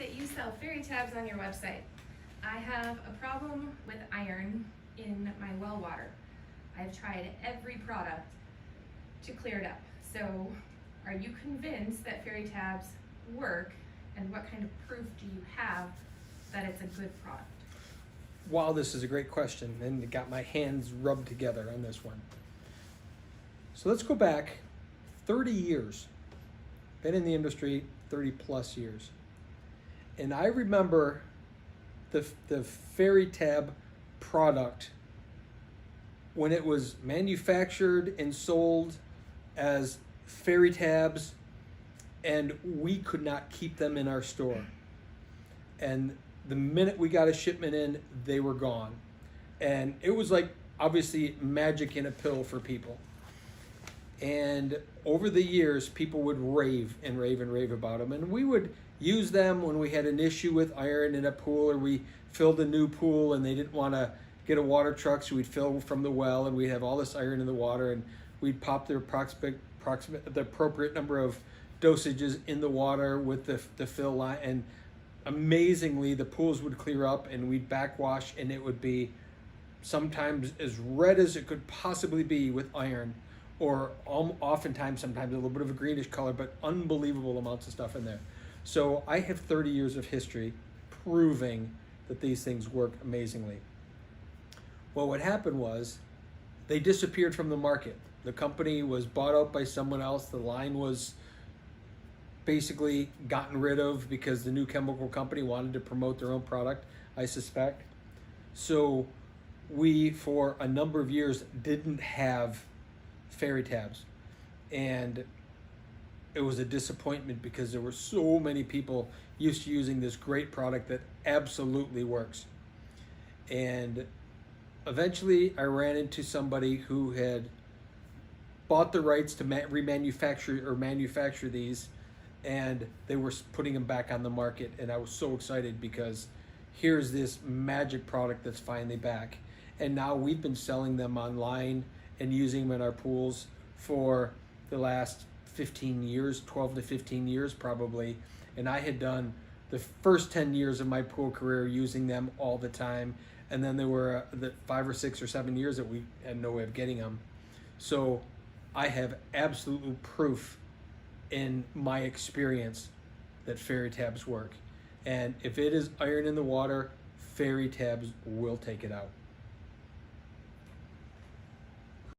that you sell FerriTabs on your website. I have a problem with iron in my well water. I've tried every product to clear it up. So are you convinced that FerriTabs work, and what kind of proof do you have that it's a good product? Wow, this is a great question, and it got my hands rubbed together on this one. So let's go back 30 years. Been in the industry 30 plus years. And I remember the FerriTab product when it was manufactured and sold as FerriTabs, and we could not keep them in our store. And the minute we got a shipment in, they were gone. And it was like, obviously, magic in a pill for people. And over the years, people would rave and rave and rave about them. And we would use them when we had an issue with iron in a pool, or we filled a new pool and they didn't want to get a water truck, so we'd fill from the well, and we'd have all this iron in the water, and we'd pop the appropriate number of dosages in the water with the fill line. And amazingly, the pools would clear up, and we'd backwash, and it would be sometimes as red as it could possibly be with iron, or oftentimes, sometimes a little bit of a greenish color, but unbelievable amounts of stuff in there. So I have 30 years of history proving that these things work amazingly. Well, what happened was they disappeared from the market. The company was bought out by someone else. The line was basically gotten rid of because the new chemical company wanted to promote their own product, I suspect. So we, for a number of years, didn't have FerriTabs, and it was a disappointment because there were so many people used to using this great product that absolutely works. And eventually I ran into somebody who had bought the rights to remanufacture or manufacture these, and they were putting them back on the market. And I was so excited because here's this magic product that's finally back. And now we've been selling them online and using them in our pools for the last 15 years, 12 to 15 years probably. And I had done the first 10 years of my pool career using them all the time. And then there were the 5 or 6 or 7 years that we had no way of getting them. So I have absolute proof in my experience that FerriTabs work. And if it is iron in the water, FerriTabs will take it out.